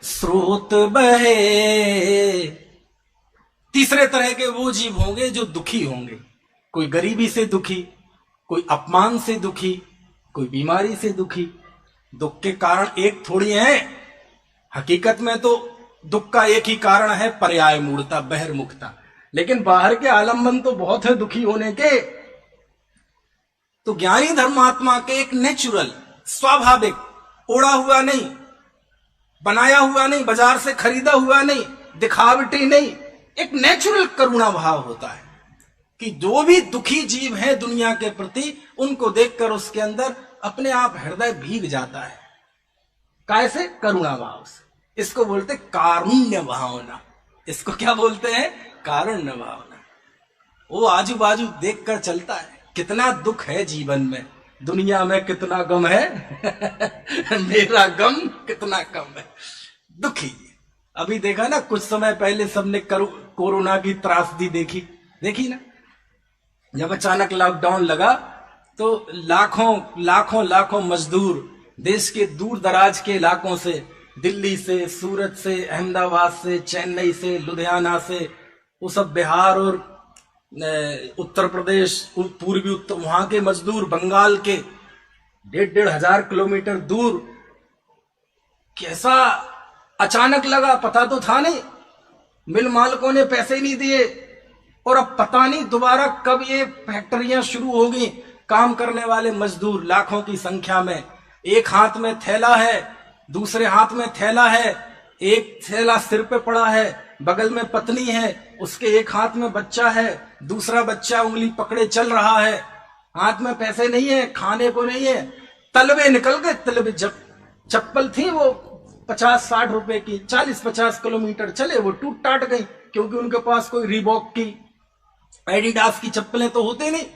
स्रोत बहे। तीसरे तरह के वो जीव होंगे जो दुखी होंगे। कोई गरीबी से दुखी, कोई अपमान से दुखी, कोई बीमारी से दुखी। दुख के कारण एक थोड़ी है, हकीकत में तो दुख का एक ही कारण है, पर्याय मूढ़ता, बहिर्मुखता। लेकिन बाहर के आलम्बन तो बहुत है दुखी होने के। तो ज्ञानी धर्मात्मा के एक नेचुरल, स्वाभाविक, ओढ़ा हुआ नहीं, बनाया हुआ नहीं, बाजार से खरीदा हुआ नहीं, दिखावटी नहीं, एक नेचुरल करुणा भाव होता है कि जो भी दुखी जीव है दुनिया के प्रति, उनको देखकर उसके अंदर अपने आप हृदय भीग जाता है। कैसे? करुणा भाव से। इसको बोलते कारुण्य भावना। इसको क्या बोलते हैं? कारुण्य भावना। वो आजू बाजू देखकर चलता है, कितना दुख है जीवन में, दुनिया में कितना गम है मेरा गम कितना कम है। दुखी। अभी देखा ना, कुछ समय पहले सबने कोरोना की त्रासदी देखी ना। जब अचानक लॉकडाउन लगा तो लाखों मजदूर देश के दूर दराज के इलाकों से, दिल्ली से, सूरत से, अहमदाबाद से, चेन्नई से, लुधियाना से, वो सब बिहार और उत्तर प्रदेश, पूर्वी उत्तर, वहां के मजदूर बंगाल के 1,500 किलोमीटर दूर। कैसा अचानक लगा, पता तो था नहीं, मिल मालिकों ने पैसे नहीं दिए, और अब पता नहीं दोबारा कब ये फैक्ट्रियां शुरू होगी। काम करने वाले मजदूर लाखों की संख्या में, एक हाथ में थैला है, दूसरे हाथ में थैला है, एक थैला सिर पे पड़ा है, बगल में पत्नी है, उसके एक हाथ में बच्चा है, दूसरा बच्चा उंगली पकड़े चल रहा है, हाथ में पैसे नहीं है, खाने को नहीं है। तलवे निकल गए, तलवे। जब चप्पल थी वो 50-60 रुपए की, 40-50 किलोमीटर चले, वो टूट टाट गई, क्योंकि उनके पास कोई रीबॉक की, एडिडास की चप्पलें तो होती नहीं,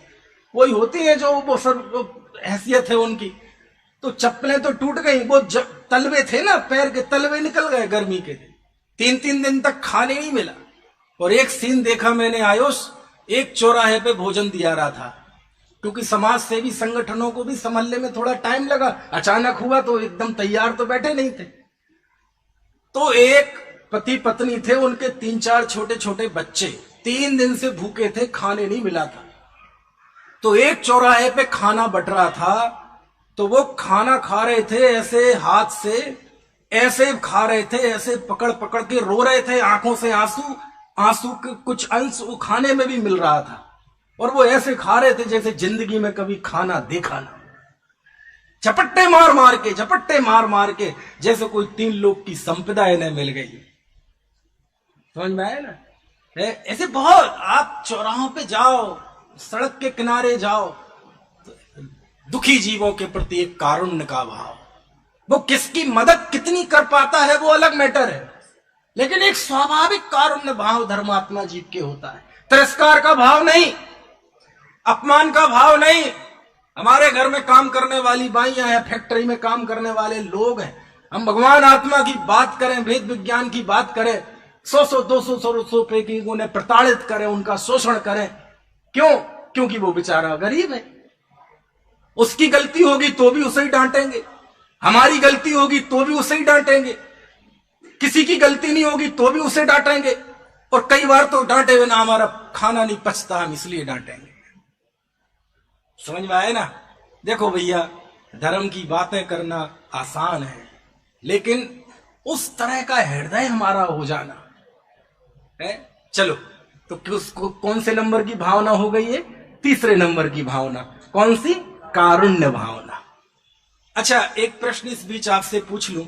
वही होती है जो वो सर हैसियत है उनकी। तो चप्पलें तो टूट गई, वो तलवे थे ना, पैर के तलवे निकल गए गर्मी के दिन। 3-3 दिन तक खाने नहीं मिला। और एक सीन देखा मैंने आयुष, एक चौराहे पे भोजन दिया रहा था, क्योंकि समाज सेवी संगठनों को भी संभलने में थोड़ा टाइम लगा। अचानक हुआ तो एकदम तैयार तो बैठे नहीं थे। तो एक पति पत्नी थे, उनके 3-4 छोटे छोटे बच्चे 3 दिन से भूखे थे, खाने नहीं मिला था। तो एक चौराहे पे खाना बट रहा था, तो वो खाना खा रहे थे ऐसे हाथ से, ऐसे खा रहे थे, ऐसे पकड़ पकड़ के रो रहे थे, आंखों से आंसू के कुछ अंश वो खाने में भी मिल रहा था। और वो ऐसे खा रहे थे जैसे जिंदगी में कभी खाना देखा ना। झपट्टे मार मार के जैसे कोई 3 लोग की संपदा इन्हें मिल गई। समझ में आया ना? ऐसे बहुत, आप चौराहों पे जाओ, सड़क के किनारे जाओ, दुखी जीवों के प्रति एक कारुण्य का भाव। वो किसकी मदद कितनी कर पाता है वो अलग मैटर है, लेकिन एक स्वाभाविक कारुण्य भाव धर्मात्मा जीव के होता है। तिरस्कार का भाव नहीं, अपमान का भाव नहीं। हमारे घर में काम करने वाली बाइयां हैं, फैक्ट्री में काम करने वाले लोग हैं, हम भगवान आत्मा की बात करें, वेद विज्ञान की बात करें, 100-200 रुपए की उन्हें प्रताड़ित करें, उनका शोषण करें। क्यों? क्योंकि वो बेचारा गरीब है। उसकी गलती होगी तो भी उसे ही डांटेंगे, हमारी गलती होगी तो भी उसे ही डांटेंगे, किसी की गलती नहीं होगी तो भी उसे डांटेंगे, और कई बार तो डांटे बिना हमारा खाना नहीं पचता, हम इसलिए डांटेंगे। समझ में आए ना? देखो भैया, धर्म की बातें करना आसान है, लेकिन उस तरह का हृदय हमारा हो जाना है। चलो, तो कौन से नंबर की भावना हो गई है? तीसरे नंबर की भावना, कौन सी? कारुण्य भावना। अच्छा, एक प्रश्न इस बीच आपसे पूछ लूं,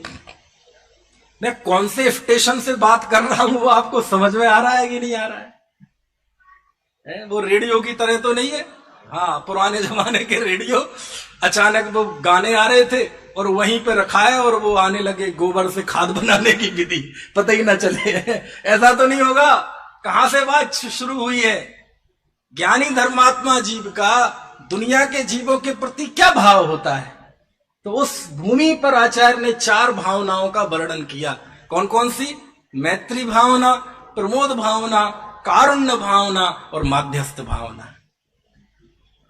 मैं कौन से स्टेशन से बात कर रहा हूं वो आपको समझ में आ रहा है कि नहीं आ रहा है? वो रेडियो की तरह तो नहीं है? हाँ, पुराने जमाने के रेडियो अचानक वो गाने आ रहे थे और वहीं पे रखा है और वो आने लगे गोबर से खाद बनाने की विधि, पता ही ना चले। ऐसा तो नहीं होगा? कहां से बात शुरू हुई है? ज्ञानी धर्मात्मा जीव का दुनिया के जीवों के प्रति क्या भाव होता है? तो उस भूमि पर आचार्य ने 4 भावनाओं का वर्णन किया। कौन कौन सी? मैत्री भावना, प्रमोद भावना, कारुण्य भावना और माध्यस्थ भावना।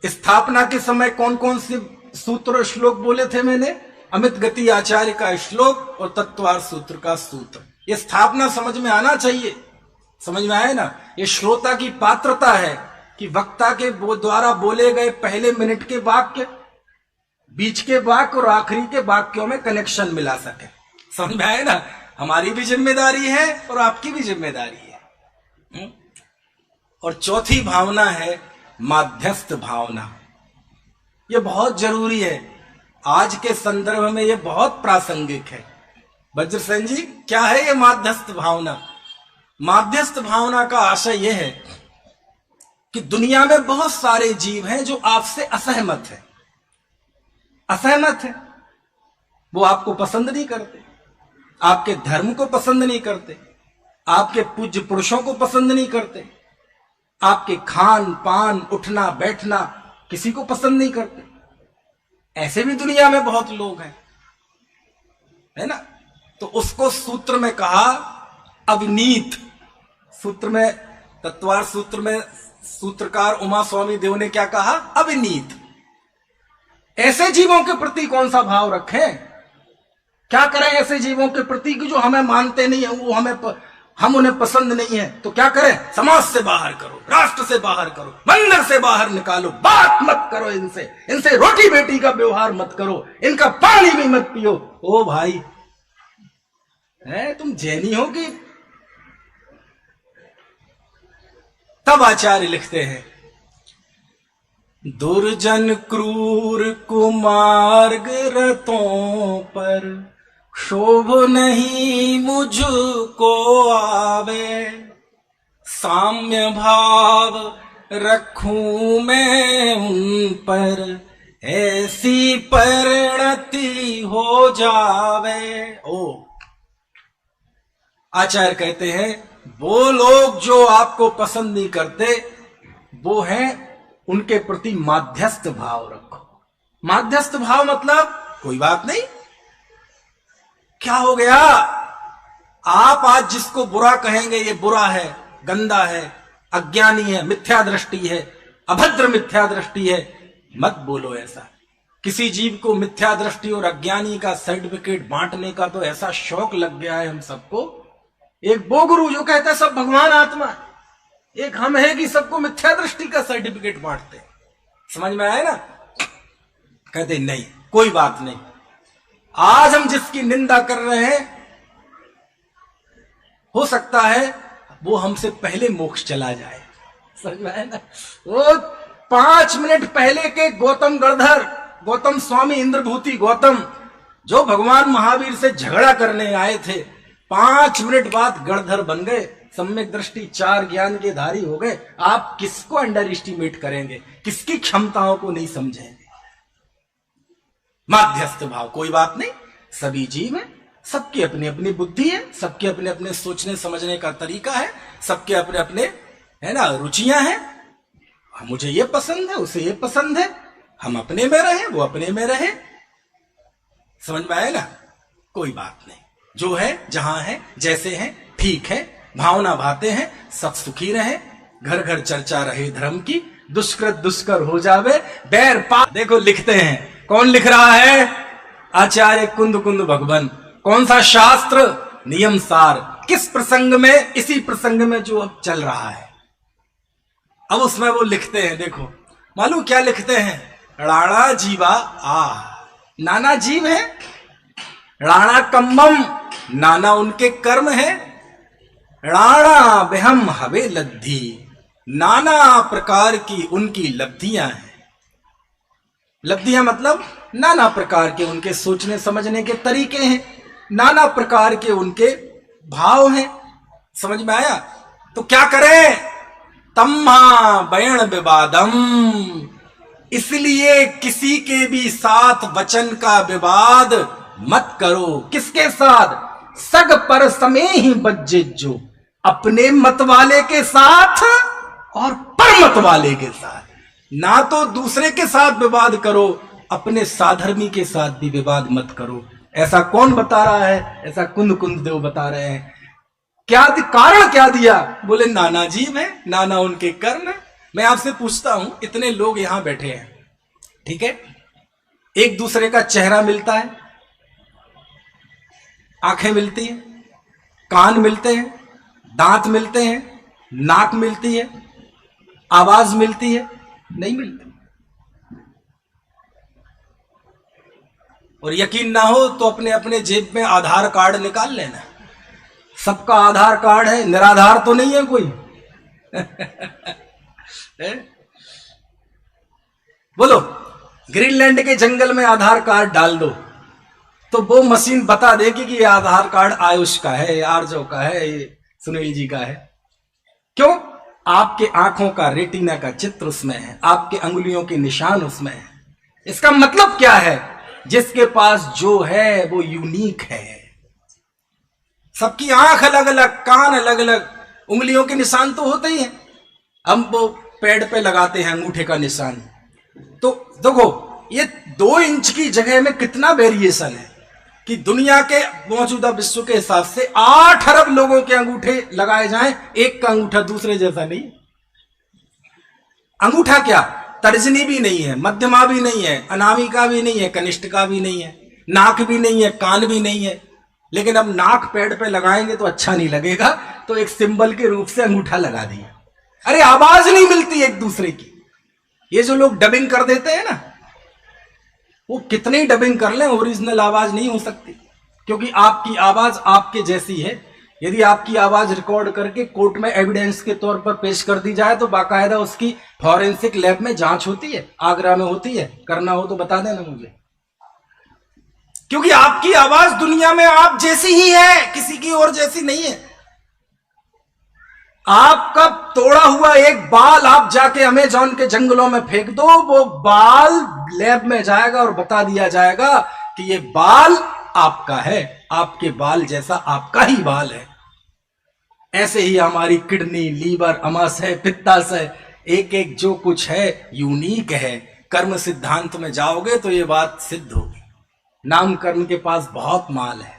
स्थापना के समय कौन कौन से सूत्र और श्लोक बोले थे मैंने? अमित गति आचार्य का श्लोक और तत्वार्थ सूत्र का सूत्र। ये स्थापना समझ में आना चाहिए। समझ में आए ना? ये श्रोता की पात्रता है कि वक्ता के द्वारा बोले गए पहले मिनट के वाक्य, बीच के वाक्य और आखिरी के वाक्यों में कनेक्शन मिला सके। समझ में आए ना? हमारी भी जिम्मेदारी है और आपकी भी जिम्मेदारी है। और चौथी भावना है माध्यस्थ भावना। यह बहुत जरूरी है, आज के संदर्भ में यह बहुत प्रासंगिक है। वज्रसेन जी, क्या है यह माध्यस्थ भावना? माध्यस्थ भावना का आशय यह है कि दुनिया में बहुत सारे जीव हैं जो आपसे असहमत हैं। असहमत है, वो आपको पसंद नहीं करते, आपके धर्म को पसंद नहीं करते, आपके पूज्य पुरुषों को पसंद नहीं करते, आपके खान पान उठना बैठना किसी को पसंद नहीं करते। ऐसे भी दुनिया में बहुत लोग हैं, है ना? तो उसको सूत्र में कहा अविनीत। सूत्र में, तत्वार्थ सूत्र में सूत्रकार उमा स्वामी देव ने क्या कहा? अविनीत। ऐसे जीवों के प्रति कौन सा भाव रखें? क्या करें ऐसे जीवों के प्रति कि जो हमें मानते नहीं है, वो हम उन्हें पसंद नहीं है? तो क्या करें? समाज से बाहर करो, राष्ट्र से बाहर करो, मंदिर से बाहर निकालो, बात मत करो इनसे रोटी बेटी का व्यवहार मत करो, इनका पानी भी मत पियो। ओ भाई, है तुम जैनी हो कि? तब आचार्य लिखते हैं, दुर्जन क्रूर कुमार्ग रतों पर शोभ नहीं मुझको आवे, साम्य भाव रखूं मैं उन पर, ऐसी परिणति हो जावे। ओ आचार्य कहते हैं, वो लोग जो आपको पसंद नहीं करते वो हैं, उनके प्रति माध्यस्थ भाव रखो। माध्यस्थ भाव मतलब कोई बात नहीं, क्या हो गया? आप आज जिसको बुरा कहेंगे ये बुरा है, गंदा है, अज्ञानी है, मिथ्या दृष्टि है, अभद्र मिथ्या दृष्टि है, मत बोलो ऐसा। किसी जीव को मिथ्या दृष्टि और अज्ञानी का सर्टिफिकेट बांटने का तो ऐसा शौक लग गया है हम सबको। एक वो गुरु जो कहता है सब भगवान आत्मा है, एक हम है कि सबको मिथ्या दृष्टि का सर्टिफिकेट बांटते। समझ में आया ना? कहते नहीं, कोई बात नहीं, आज हम जिसकी निंदा कर रहे हैं हो सकता है वो हमसे पहले मोक्ष चला जाए। समझ में आया ना? वो 5 मिनट पहले के गौतम गणधर, गौतम स्वामी इंद्रभूति गौतम, जो भगवान महावीर से झगड़ा करने आए थे, 5 मिनट बाद गणधर बन गए, सम्यक दृष्टि 4 ज्ञान के धारी हो गए। आप किसको अंडर एस्टिमेट करेंगे? किसकी क्षमताओं को नहीं समझेंगे? माध्यस्थ भाव, कोई बात नहीं, सभी जीव हैं, सबकी अपनी अपनी बुद्धि है, सबके अपने अपने सोचने समझने का तरीका है, सबके अपने अपने, है ना, रुचियां हैं। मुझे ये पसंद है, उसे ये पसंद है, हम अपने में रहे, वो अपने में रहे। समझ में आए ना? कोई बात नहीं, जो है जहां है जैसे है ठीक है, भावना भाते हैं, सब सुखी रहे, घर घर चर्चा रहे धर्म की, दुष्कृत दुष्कर हो जावे, बैर पा। देखो लिखते हैं, कौन लिख रहा है? आचार्य कुंद कुंद भगवन। कौन सा शास्त्र? नियम सार। किस प्रसंग में? इसी प्रसंग में जो अब चल रहा है। अब उसमें वो लिखते हैं, देखो मालूम क्या लिखते हैं? राणा जीवा आ, नाना जीव है, राणा कम्बम, नाना उनके कर्म है, राणा बेहम हवे लब्धि, नाना प्रकार की उनकी लब्धियां हैं। लब्धियां मतलब नाना प्रकार के उनके सोचने समझने के तरीके हैं, नाना प्रकार के उनके भाव हैं। समझ में आया? तो क्या करें? तम्मा बयण विवादम, इसलिए किसी के भी साथ वचन का विवाद मत करो। किसके साथ? सग पर समय ही बज्जे, जो अपने मत वाले के साथ और पर मत वाले के साथ। ना तो दूसरे के साथ विवाद करो, अपने साधर्मी के साथ भी विवाद मत करो। ऐसा कौन बता रहा है? ऐसा कुंद कुंद देव बता रहे हैं। क्या कारण क्या दिया? बोले नाना जीव है, नाना उनके कर्म है। मैं आपसे पूछता हूं, इतने लोग यहां बैठे हैं, ठीक है, एक दूसरे का चेहरा मिलता है, आंखें मिलती हैं, कान मिलते हैं, दांत मिलते हैं, नाक मिलती है, आवाज मिलती है? नहीं मिलती। और यकीन ना हो तो अपने अपने जेब में आधार कार्ड निकाल लेना। सबका आधार कार्ड है, निराधार तो नहीं है कोई। बोलो, ग्रीनलैंड के जंगल में आधार कार्ड डाल दो तो वो मशीन बता देगी कि ये आधार कार्ड आयुष का है, ये आरजो का है, ये सुनील जी का है। क्यों? आपके आंखों का रेटिना का चित्र उसमें है, आपके अंगुलियों के निशान उसमें है। इसका मतलब क्या है? जिसके पास जो है वो यूनिक है। सबकी आंख अलग अलग, कान अलग अलग, उंगलियों के निशान तो होते ही हैं। हम वो पेड़ पे लगाते हैं अंगूठे का निशान, तो देखो ये 2 इंच की जगह में कितना वेरिएशन है कि दुनिया के मौजूदा विश्व के हिसाब से 8 अरब लोगों के अंगूठे लगाए जाएं, एक का अंगूठा दूसरे जैसा नहीं। अंगूठा क्या? तर्जनी भी नहीं है, मध्यमा भी नहीं है, अनामिका भी नहीं है, कनिष्ठिका भी नहीं है, नाक भी नहीं है, कान भी नहीं है। लेकिन अब नाक पेड़ पे लगाएंगे तो अच्छा नहीं लगेगा, तो एक सिंबल के रूप से अंगूठा लगा दिया। अरे आवाज नहीं मिलती एक दूसरे की। ये जो लोग डबिंग कर देते हैं ना, वो कितनी डबिंग कर लें, ओरिजिनल आवाज नहीं हो सकती, क्योंकि आपकी आवाज आपके जैसी है। यदि आपकी आवाज रिकॉर्ड करके कोर्ट में एविडेंस के तौर पर पेश कर दी जाए तो बाकायदा उसकी फॉरेंसिक लैब में जांच होती है, आगरा में होती है। करना हो तो बता देना मुझे, क्योंकि आपकी आवाज दुनिया में आप जैसी ही है, किसी की और जैसी नहीं है। आपका तोड़ा हुआ एक बाल आप जाके अमेज़न के जंगलों में फेंक दो, वो बाल लैब में जाएगा और बता दिया जाएगा कि ये बाल आपका है, आपके बाल जैसा आपका ही बाल है। ऐसे ही हमारी किडनी, लीवर, अमाशय, पित्ताशय, एक एक जो कुछ है यूनिक है। कर्म सिद्धांत में जाओगे तो ये बात सिद्ध होगी। नाम कर्म के पास बहुत माल है।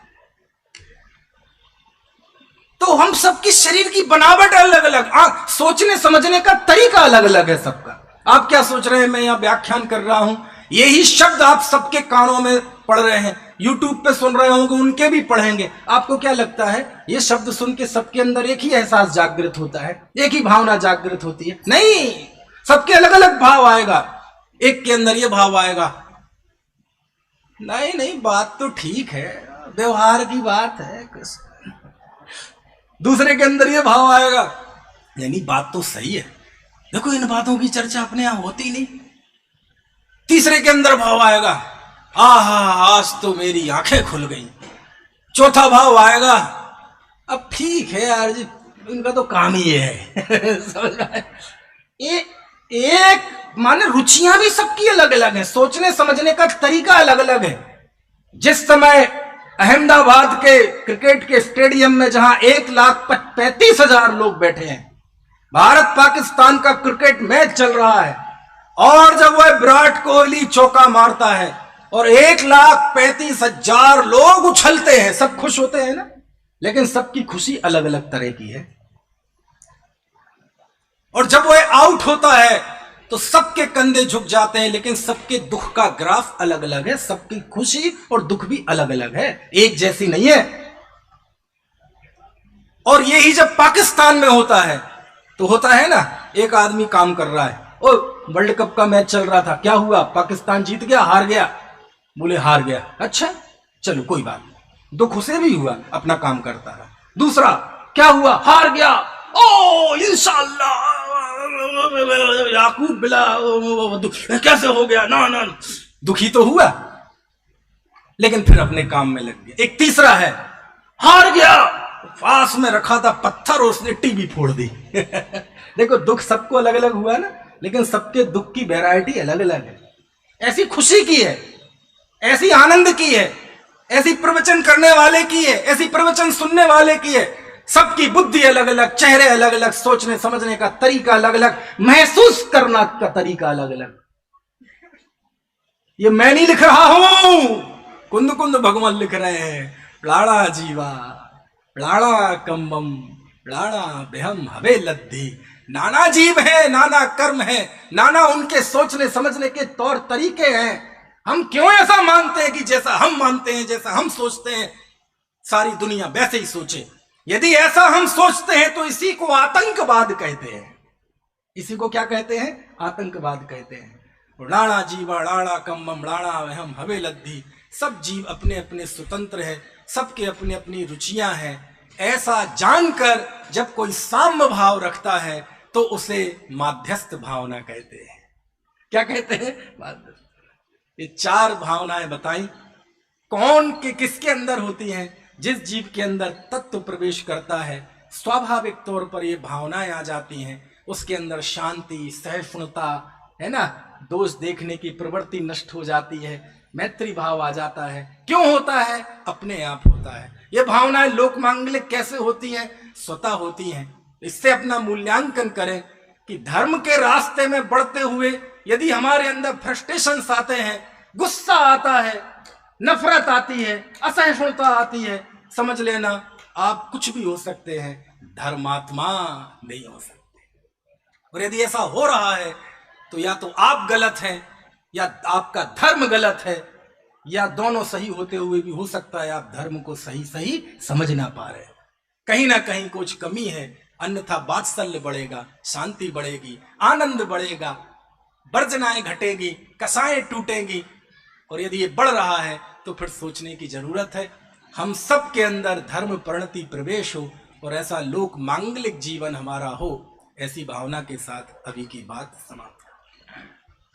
तो हम सबकी शरीर की बनावट अलग अलग, सोचने समझने का तरीका अलग अलग है सबका। आप क्या सोच रहे हैं मैं यहां व्याख्यान कर रहा हूं, यही शब्द आप सबके कानों में पढ़ रहे हैं, यूट्यूब पे सुन रहे होंगे, उनके भी पढ़ेंगे। आपको क्या लगता है ये शब्द सुन के सबके अंदर एक ही एहसास जागृत होता है, एक ही भावना जागृत होती है? नहीं, सबके अलग अलग भाव आएगा। एक के अंदर ये भाव आएगा, नहीं नहीं बात तो ठीक है, व्यवहार की बात है। दूसरे के अंदर ये भाव आएगा, यानी बात तो सही है, देखो इन बातों की चर्चा अपने यहां होती नहीं। तीसरे के अंदर भाव आएगा, आहा आज तो मेरी आंखें खुल गई। चौथा भाव आएगा, अब ठीक है यार जी, इनका तो काम ही है। समझ रहे? एक माने रुचियां भी सबकी अलग अलग है, सोचने समझने का तरीका अलग अलग है। जिस समय अहमदाबाद के क्रिकेट के स्टेडियम में जहां 1,35,000 लोग बैठे हैं, भारत पाकिस्तान का क्रिकेट मैच चल रहा है, और जब वह विराट कोहली चौका मारता है और 1,35,000 लोग उछलते हैं, सब खुश होते हैं ना, लेकिन सबकी खुशी अलग अलग तरह की है। और जब वह आउट होता है तो सबके कंधे झुक जाते हैं, लेकिन सबके दुख का ग्राफ अलग अलग है, सबकी खुशी और दुख भी अलग अलग है, एक जैसी नहीं है। और यही जब पाकिस्तान में होता है तो होता है ना, एक आदमी काम कर रहा है, ओ वर्ल्ड कप का मैच चल रहा था, क्या हुआ, पाकिस्तान जीत गया, हार गया? बोले हार गया, अच्छा चलो कोई बात नहीं, दुख उसे भी हुआ, अपना काम करता रहा। दूसरा, क्या हुआ, हार गया, ओ इंशाल्लाह याकूब बिला कैसे हो गया, ना ना दुखी तो हुआ, लेकिन फिर अपने काम में लग गया। एक तीसरा है, हार गया, पास में रखा था पत्थर, उसने टीवी फोड़ दी। देखो दुख सबको अलग अलग हुआ ना, लेकिन सबके दुख की वैरायटी अलग अलग है। ऐसी खुशी की है, ऐसी आनंद की है, ऐसी प्रवचन करने वाले की है, ऐसी प्रवचन सुनने वाले की है। सबकी बुद्धि अलग अलग, चेहरे अलग अलग, सोचने समझने का तरीका अलग अलग, महसूस करना का तरीका अलग अलग। ये मैं नहीं लिख रहा हूं, कुंद कुंद भगवान लिख रहे हैं। प्लाड़ा जीवा प्लाड़ा कम्बम प्लाड़ा बेहम हवे लद्दी। नाना जीव है, नाना कर्म है, नाना उनके सोचने समझने के तौर तरीके हैं। हम क्यों ऐसा मानते हैं कि जैसा हम मानते हैं, जैसा हम सोचते हैं, सारी दुनिया वैसे ही सोचे? यदि ऐसा हम सोचते हैं तो इसी को आतंकवाद कहते हैं। इसी को क्या कहते हैं? आतंकवाद कहते हैं। लाड़ा जीवा लाड़ा कम्बम लाड़ा वहम हवे लद्दी। सब जीव अपने अपने स्वतंत्र है, सबके अपनी अपनी रुचियां हैं। ऐसा जानकर जब कोई साम्य भाव रखता है तो उसे माध्यस्थ भावना कहते हैं। क्या कहते हैं? माध्यस्थ। ये चार भावनाएं बताई, कौन के किसके अंदर होती हैं? जिस जीव के अंदर तत्व प्रवेश करता है, स्वाभाविक तौर पर ये भावनाएं आ जाती हैं। उसके अंदर शांति, सहिष्णुता है ना, दोष देखने की प्रवृत्ति नष्ट हो जाती है, मैत्री भाव आ जाता है। क्यों होता है? अपने आप होता है। ये भावनाएं लोक मांगलिक कैसे होती हैं? स्वतः होती हैं। इससे अपना मूल्यांकन करें कि धर्म के रास्ते में बढ़ते हुए यदि हमारे अंदर फ्रस्ट्रेशंस आते हैं, गुस्सा आता है, नफरत आती है, असहिष्णुता आती है, समझ लेना आप कुछ भी हो सकते हैं, धर्मात्मा नहीं हो सकते। और यदि ऐसा हो रहा है तो या तो आप गलत हैं, या आपका धर्म गलत है, या दोनों सही होते हुए भी हो सकता है आप धर्म को सही सही समझ ना पा रहे। कहीं ना कहीं कुछ कमी है, अन्यथा वात्सल्य बढ़ेगा, शांति बढ़ेगी, आनंद बढ़ेगा, वर्जनाएं घटेगी, कसाएं टूटेंगी। और यदि ये बढ़ रहा है तो फिर सोचने की जरूरत है। हम सब के अंदर धर्म परिणति प्रवेश हो और ऐसा लोक मांगलिक जीवन हमारा हो। ऐसी भावना के साथ अभी की बात समाप्त।